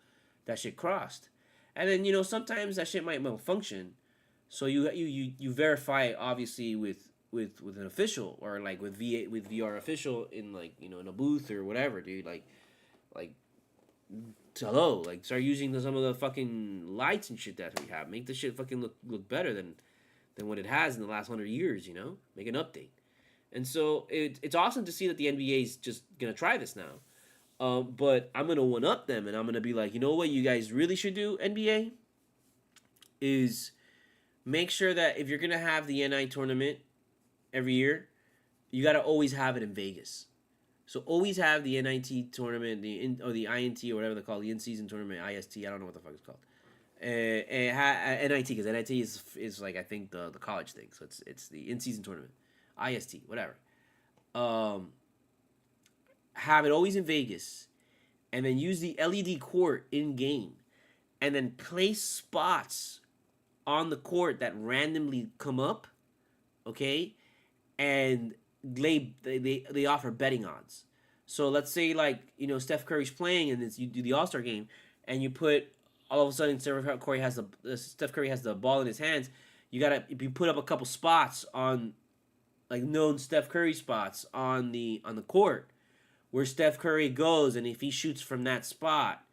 Speaker 1: that shit crossed. And then sometimes that shit might malfunction, so you verify it obviously with an official, or like with VR official in like in a booth or whatever, dude. Like hello, like start using some of the fucking lights and shit that we have. Make the shit fucking look better than what it has in the last 100 years. Make an update. And so it's awesome to see that the NBA is just gonna try this now. But I'm gonna one up them, and I'm gonna be like, you know what, you guys really should do, NBA, is make sure that if you're gonna have the NI tournament every year, you gotta always have it in Vegas. So always have the NIT tournament, or the INT, or whatever they call it, the in-season tournament, IST. I don't know what the fuck it's called. NIT, because NIT is like, I think the college thing. So it's the in-season tournament, IST, whatever. Have it always in Vegas, and then use the LED court in game, and then place spots on the court that randomly come up, okay, and they offer betting odds. So let's say like Steph Curry's playing, and you do the All-Star game, and you put all of a sudden Steph Curry has the ball in his hands. You put up a couple spots on like known Steph Curry spots on the court where Steph Curry goes, and if he shoots from that spot,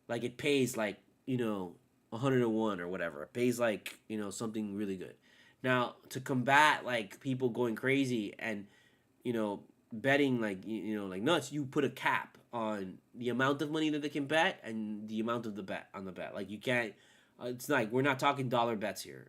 Speaker 1: like it pays like 101 or whatever. It pays like something really good. Now, to combat like people going crazy and betting like like nuts, you put a cap on the amount of money that they can bet and the amount of the bet on the bet. Like you can't. It's like we're not talking dollar bets here.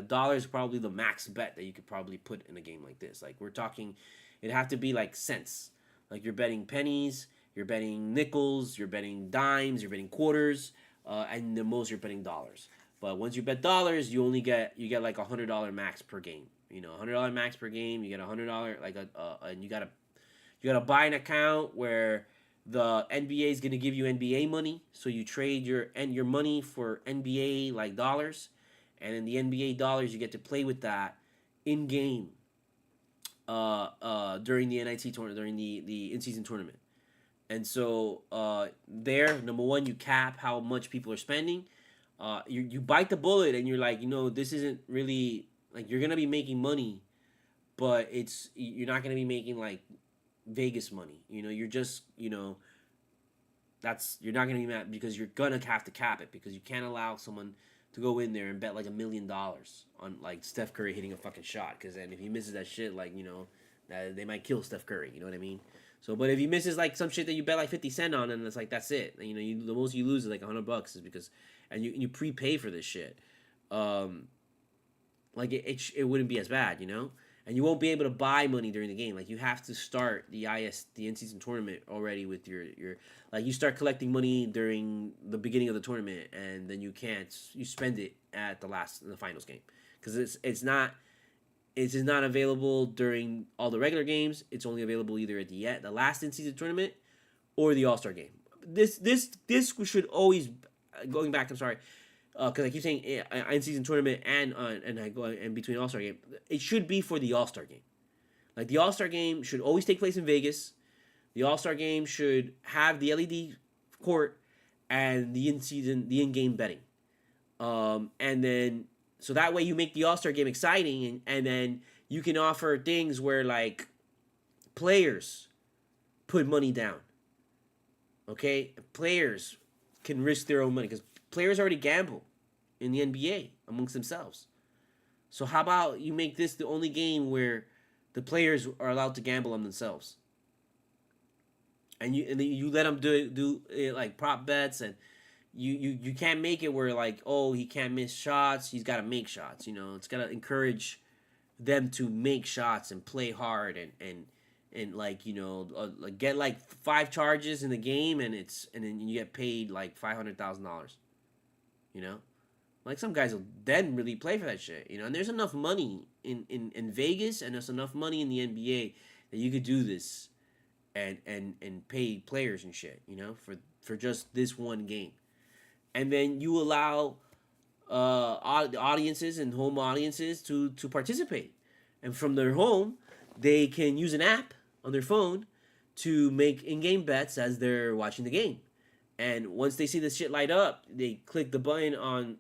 Speaker 1: Dollar is probably the max bet that you could probably put in a game like this. Like we're talking, it'd have to be like cents. Like you're betting pennies, you're betting nickels, you're betting dimes, you're betting quarters, and the most you're betting dollars. But once you bet dollars, you get like $100 max per game. $100 max per game. You get $100 like and you gotta buy an account where the NBA is gonna give you NBA money. So you trade your money for NBA like dollars, and in the NBA dollars you get to play with that in game. During the NIT tournament, during the in-season tournament. And so there, number one, you cap how much people are spending. You bite the bullet, and you're like, this isn't really like you're gonna be making money, but you're not gonna be making like Vegas money. You're just you're not gonna be mad, because you're gonna have to cap it, because you can't allow someone to go in there and bet like $1 million on like Steph Curry hitting a fucking shot, because then if he misses that shit, like they might kill Steph Curry. You know what I mean? So, but if he misses like some shit that you bet like 50 cents on, and it's like that's it. The most you lose is like $100, is because, and you prepay for this shit. Like it wouldn't be as bad, and you won't be able to buy money during the game. Like you have to start the in-season tournament already with your like you start collecting money during the beginning of the tournament, and then you spend it at the finals game, because it's not available during all the regular games. It's only available either at the last in-season tournament or the All-Star game. This should always, going back. I'm sorry. Because I keep saying in-season tournament and I go in between All-Star game. It should be for the All-Star game. Like the All-Star game should always take place in Vegas. The All-Star game should have the LED court and the in-game betting. And then so that way you make the All-Star game exciting, and then you can offer things where like players put money down. Okay, players can risk their own money, because players already gamble in the NBA amongst themselves. So how about you make this the only game where the players are allowed to gamble on themselves, and you let them do like prop bets, and you can't make it where like, oh, he can't miss shots, he's got to make shots. It's got to encourage them to make shots and play hard, and like like get like 5 charges in the game, and then you get paid like $500,000. You know, like some guys will then really play for that shit. And there's enough money in Vegas, and there's enough money in the NBA that you could do this and pay players and shit. For just this one game, and then you allow audiences and home audiences to participate, and from their home they can use an app on their phone to make in-game bets as they're watching the game. And once they see the shit light up, they click the button on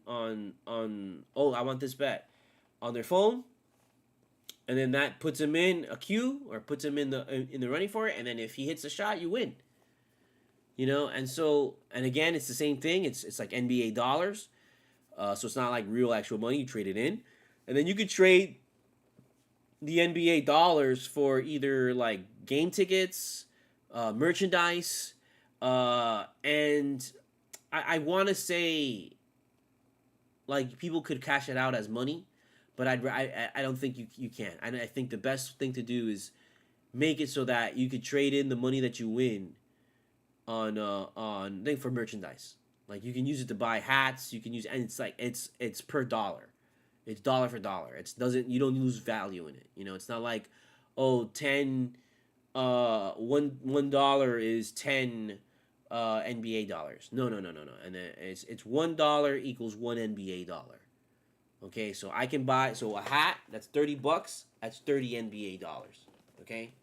Speaker 1: oh, I want this bet on their phone, and then that puts him in a queue or puts him in the running for it. And then if he hits a shot, you win. And again, it's the same thing. It's like NBA dollars, so it's not like real actual money. You trade it in, and then you could trade the NBA dollars for either like game tickets, merchandise, and I want to say like people could cash it out as money, but I don't think you can. I think the best thing to do is make it so that you could trade in the money that you win on for merchandise. Like you can use it to buy hats. You can use, and it's per dollar. It's dollar for dollar. You don't lose value in it. It's not like, oh, $1 is 10 NBA dollars. No. And then it's $1 equals one NBA dollar. Okay, so I can buy a hat that's $30. That's 30 NBA dollars. Okay,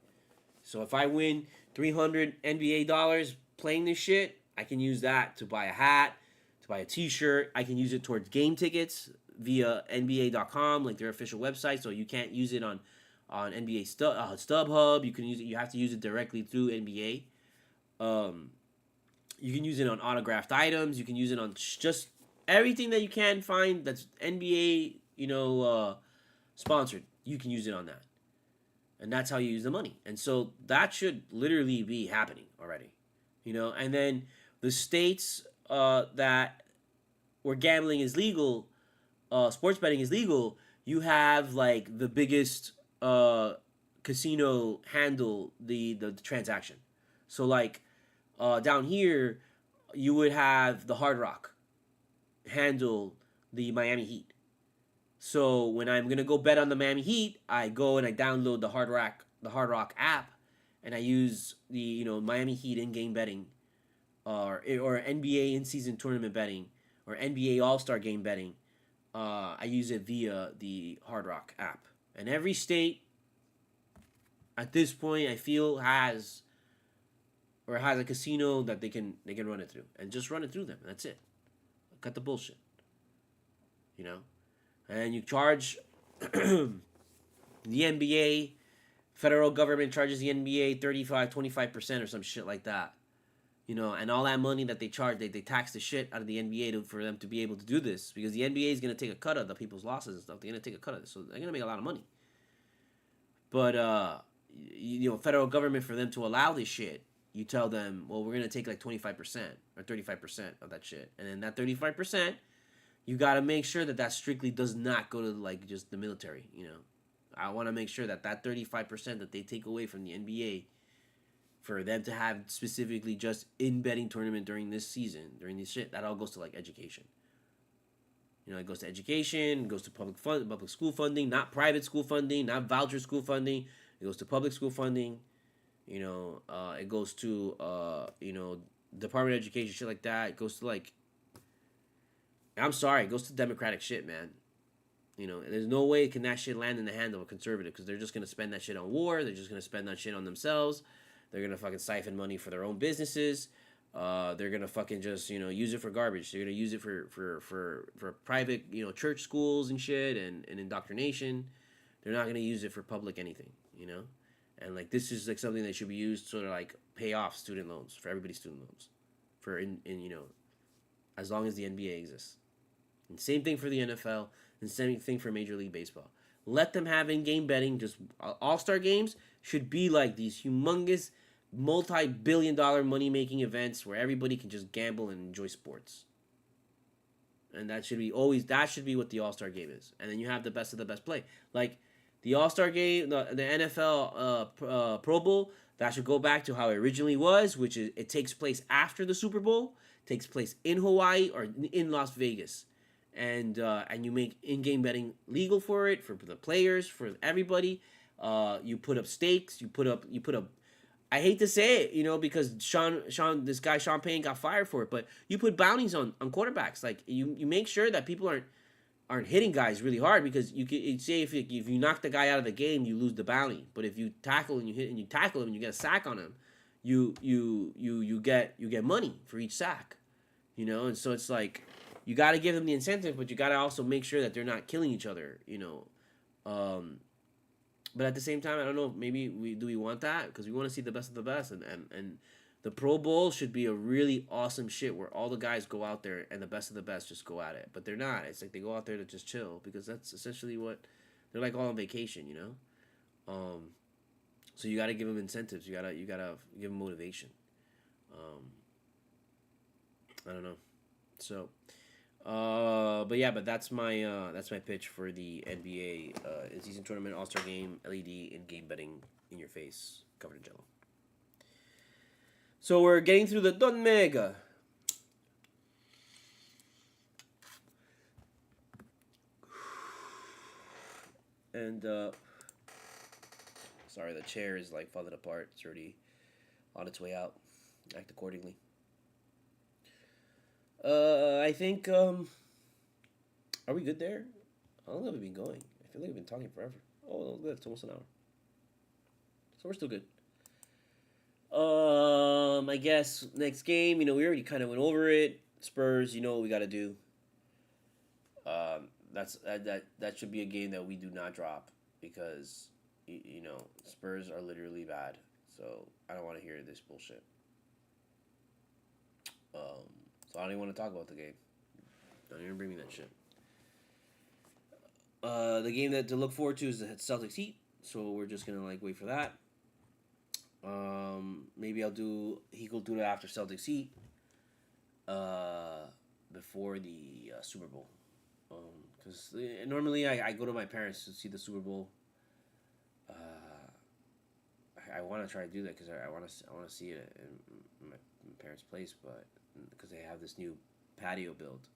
Speaker 1: so if I win 300 NBA dollars playing this shit, I can use that to buy a hat, to buy a T-shirt. I can use it towards game tickets via NBA.com, like their official website. So you can't use it on NBA StubHub. You can use it. You have to use it directly through NBA. You can use it on autographed items. You can use it on just everything that you can find that's NBA, sponsored. You can use it on that, and that's how you use the money. And so that should literally be happening already, And then the states that where gambling is legal, sports betting is legal, you have like the biggest casino handle the transaction. So like down here, you would have the Hard Rock handle the Miami Heat. So when I'm gonna go bet on the Miami Heat, I go and I download the Hard Rock app, and I use the Miami Heat in-game betting, or NBA in-season tournament betting, or NBA All-Star game betting. I use it via the Hard Rock app, and every state at this point I feel has a casino that they can run it through, and just run it through them. And that's it. Cut the bullshit. And you charge the NBA. Federal government charges the NBA 25% or some shit like that. And all that money that they charge, they tax the shit out of the NBA for them to be able to do this, because the NBA is going to take a cut of the people's losses and stuff. They're going to take a cut of this, so they're going to make a lot of money. But federal government, for them to allow this shit, you tell them, well, we're going to take like 25% or 35% of that shit, and then that 35%, you got to make sure that strictly does not go to like just the military. I want to make sure that 35% that they take away from the NBA, for them to have specifically just in betting tournament during this season, during this shit, that all goes to like education. It goes to education, it goes to public school funding, not private school funding, not voucher school funding. It goes to public school funding. It goes to Department of Education, shit like that. It goes to like, I'm sorry, it goes to democratic shit, man. There's no way can that shit land in the hand of a conservative, because they're just gonna spend that shit on war. They're just gonna spend that shit on themselves. They're gonna fucking siphon money for their own businesses. They're gonna fucking just use it for garbage. They're gonna use it for private church schools and shit and indoctrination. They're not gonna use it for public anything. And like this is like something that should be used to like pay off student loans, for everybody's student loans, for in as long as the NBA exists. And same thing for the NFL. And same thing for Major League Baseball. Let them have in-game betting. Just all-star games should be like these humongous, multi-billion-dollar money-making events where everybody can just gamble and enjoy sports. And that should be what the all-star game is. And then you have the best of the best play. Like the all-star game, the NFL Pro Bowl, that should go back to how it originally was, which is it takes place after the Super Bowl, takes place in Hawaii or in Las Vegas, and you make in-game betting legal for it, for the players, for everybody. You put up stakes. You put up. I hate to say it, because this guy Sean Payne got fired for it, but you put bounties on quarterbacks. Like you make sure that people aren't hitting guys really hard, because you can say if you knock the guy out of the game, you lose the bounty. But if you tackle and you hit and you tackle him and you get a sack on him, you get money for each sack. And so it's like you got to give them the incentive, but you got to also make sure that they're not killing each other. But at the same time, I don't know. Maybe we want that, because we want to see the best of the best, and the Pro Bowl should be a really awesome shit where all the guys go out there and the best of the best just go at it. But they're not. It's like they go out there to just chill, because that's essentially what they're like, all on vacation. So you got to give them incentives. You gotta give them motivation. I don't know. So, but that's my pitch for the NBA in-season tournament All-Star Game LED in-game betting in your face, covered in Jello. So we're getting through the Don Mega. And sorry, the chair is like falling apart. It's already on its way out. Act accordingly. I think are we good there? How long have we been going? I feel like we've been talking forever. Oh, no, good. It's almost an hour. So we're still good. I guess next game, we already kind of went over it. Spurs, what we got to do. That should be a game that we do not drop, because Spurs are literally bad. So I don't want to hear this bullshit. So I don't even want to talk about the game. Don't even bring me that shit. The game to look forward to is the Celtics Heat. So we're just gonna wait for that. Maybe I'll do Cultura after Celtics Heat. Before the Super Bowl. Because normally I go to my parents to see the Super Bowl. I want to try to do that because I want to see it in my parents' place, but because they have this new patio built.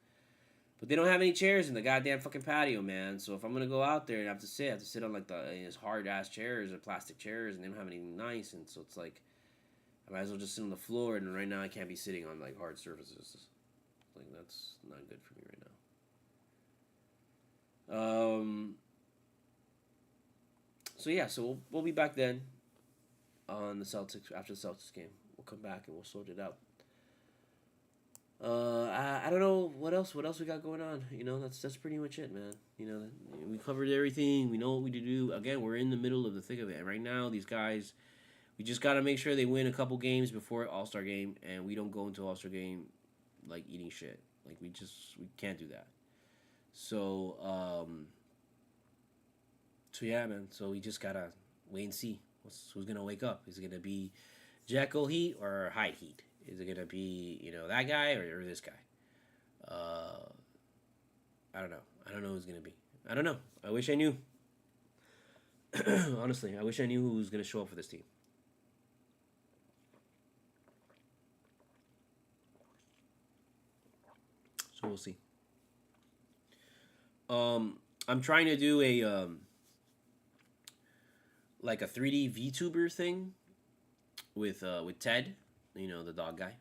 Speaker 1: But they don't have any chairs in the goddamn fucking patio, man. So if I'm gonna go out there and have to sit on these hard ass chairs or plastic chairs, and they don't have anything nice, and so it's like I might as well just sit on the floor. And right now I can't be sitting on hard surfaces. That's not good for me right now. So yeah, so we'll be back then on the Celtics after the Celtics game. We'll come back and we'll sort it out. I don't know what else we got going on. That's pretty much it, man. We covered everything. We know what we do. Again, we're in the middle of the thick of it. And right now, these guys, we just got to make sure they win a couple games before All-Star game, and we don't go into All-Star game eating shit. We can't do that. So yeah, man. So we just gotta wait and see who's gonna wake up. Is it gonna be Jekyll Heat or Hyde Heat? Is it gonna be that guy or this guy? I don't know. I don't know who's gonna be. I don't know. I wish I knew. Honestly, I wish I knew who was gonna show up for this team. So we'll see. I'm trying to do a a 3D VTuber thing with Ted, the dog guy.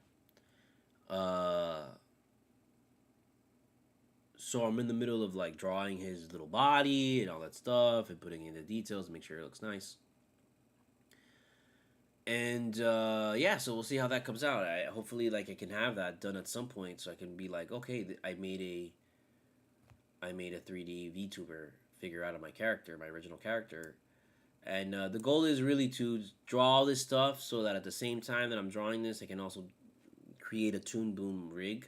Speaker 1: So I'm in the middle of drawing his little body and all that stuff and putting in the details to make sure it looks nice. And yeah, so we'll see how that comes out. Hopefully I can have that done at some point, so I can be okay, I made a 3D VTuber figure out of my character, my original character. And the goal is really to draw all this stuff so that at the same time that I'm drawing this, I can also create a Toon Boom rig,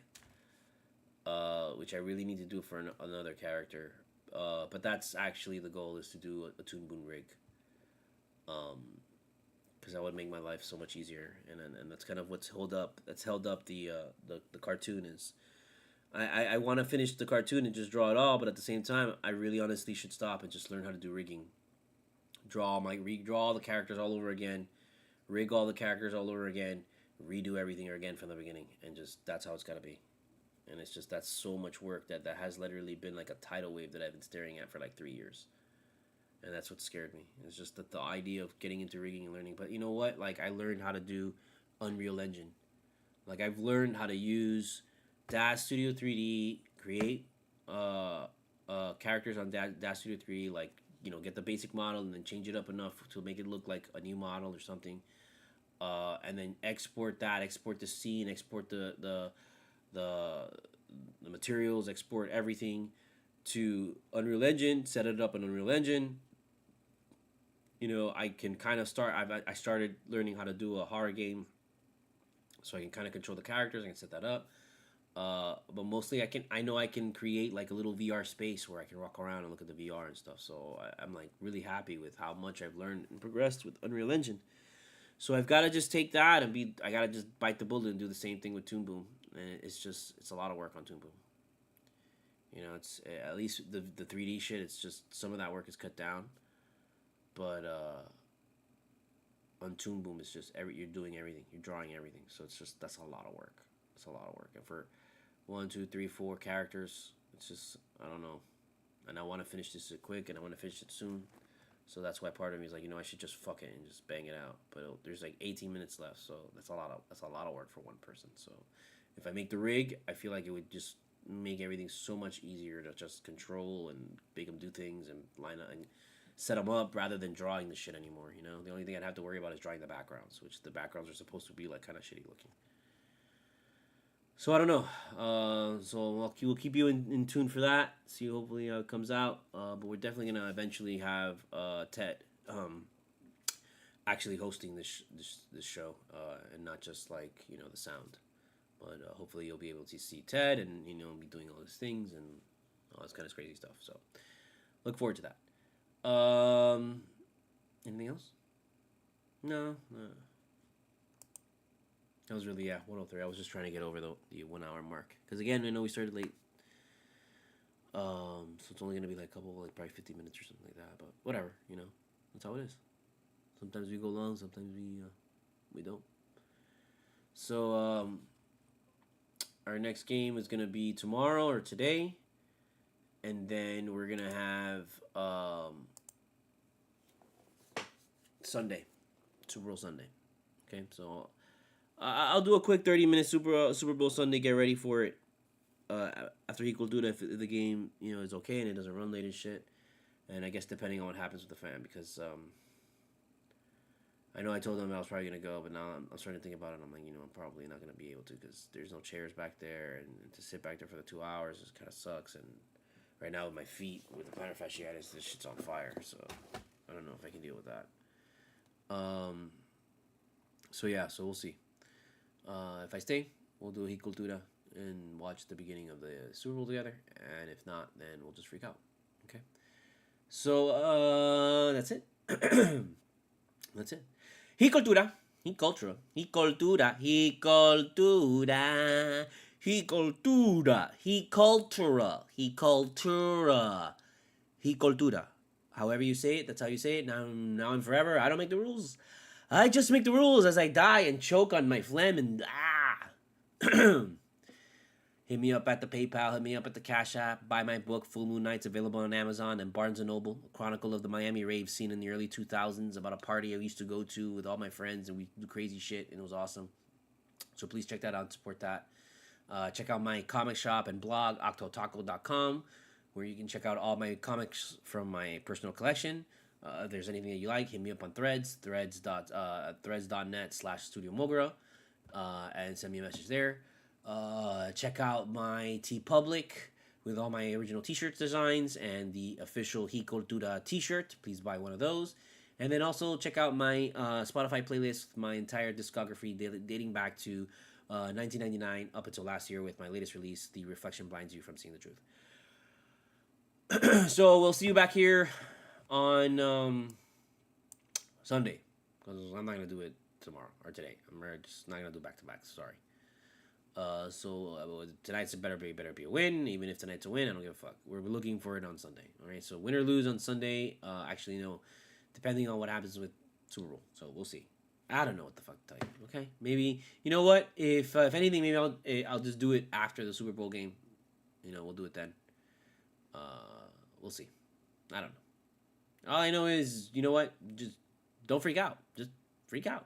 Speaker 1: which I really need to do for another character. But that's actually the goal, is to do a Toon Boom rig. Because that would make my life so much easier, and that's kind of what's held up the cartoon. Is I want to finish the cartoon and just draw it all, but at the same time, I really honestly should stop and just learn how to do rigging. Redraw all the characters all over again, rig all the characters all over again, redo everything again from the beginning, and just that's how it's got to be. And it's just, that's so much work that has literally been like a tidal wave that I've been staring at for like 3 years. And that's what scared me. It's just that the idea of getting into rigging and learning. But you know what? Like, I learned how to do Unreal Engine. Like, I've learned how to use Dash Studio 3D, create characters on Dash Studio 3, like, get the basic model and then change it up enough to make it look like a new model or something. And then export the scene, export the materials, export everything to Unreal Engine, set it up in Unreal Engine. I can kind of I started learning how to do a horror game, so I can kind of control the characters. I can set that up. But mostly I know I can create like a little VR space where I can walk around and look at the VR and stuff. So I'm like really happy with how much I've learned and progressed with Unreal Engine. So I've got to just take that and I got to just bite the bullet and do the same thing with Toon Boom. And it's a lot of work on Toon Boom. It's at least the 3D shit. It's just some of that work is cut down. But on Toon Boom, it's just you're doing everything, you're drawing everything. So that's a lot of work. It's a lot of work, and for 1, 2, 3, 4 characters, it's just, I don't know. And I want to finish this quick, and I want to finish it soon. So that's why part of me is like, I should just fuck it and just bang it out. But there's like 18 minutes left, so that's a lot of work for one person. So if I make the rig, I feel like it would just make everything so much easier to just control and make them do things and line up and set them up rather than drawing the shit anymore. The only thing I'd have to worry about is drawing the backgrounds, which the backgrounds are supposed to be like kind of shitty looking. So I don't know. So we'll keep you in tune for that. See, hopefully it comes out. But we're definitely gonna eventually have Ted actually hosting this show, and not just like the sound. But hopefully you'll be able to see Ted and be doing all these things and all this kind of crazy stuff. So look forward to that. Anything else? No. That was really 103. I was just trying to get over the 1 hour mark, because again, I know we started late. So it's only gonna be like a couple, like probably 50 minutes or something like that. But whatever, that's how it is. Sometimes we go long, sometimes we don't. So our next game is gonna be tomorrow or today, and then we're gonna have Sunday, Super Bowl Sunday. Okay, so I'll do a quick 30-minute Super Bowl Sunday. Get ready for it. After Cultura, if the game is okay and it doesn't run late and shit, and I guess depending on what happens with the fan, because I know I told them I was probably gonna go, but now I'm starting to think about it. I'm like, I'm probably not gonna be able to, because there's no chairs back there, and to sit back there for the 2 hours just kind of sucks. And right now with my feet, with the plantar fasciitis, this shit's on fire. So I don't know if I can deal with that. So we'll see. If I stay, we'll do a Cultura and watch the beginning of the Super Bowl together. And if not, then we'll just freak out. Okay. So that's it. That's it. Cultura. Cultura. Cultura. Cultura. Cultura. Cultura. Cultura. However you say it, that's how you say it. Now and forever. I don't make the rules. I just make the rules as I die and choke on my phlegm and Hit me up at the PayPal. Hit me up at the Cash App. Buy my book, Full Moon Nights, available on Amazon and Barnes & Noble. A chronicle of the Miami rave scene in the early 2000s, about a party I used to go to with all my friends, and we do crazy shit, and it was awesome. So please check that out and support that. Check out my comic shop and blog, octotaco.com, where you can check out all my comics from my personal collection. If there's anything that you like, hit me up on threads.net/studiomogura, and send me a message there. Check out my TeePublic with all my original t-shirt designs and the official Cultura t-shirt. Please buy one of those. And then also check out my Spotify playlist with my entire discography dating back to 1999 up until last year with my latest release, The Reflection Blinds You from Seeing the Truth. So we'll see you back here on Sunday, because I'm not gonna do it tomorrow or today. I'm just not gonna do back to back. Sorry. Tonight's better be a win. Even if tonight's a win, I don't give a fuck. We're looking for it on Sunday. All right. So win or lose on Sunday. Actually, no, depending on what happens with Super Bowl. So we'll see. I don't know what the fuck to tell you. Okay. Maybe you know what? If anything, maybe I'll just do it after the Super Bowl game. We'll do it then. We'll see. I don't know. All I know is, you know what? Just don't freak out. Just freak out.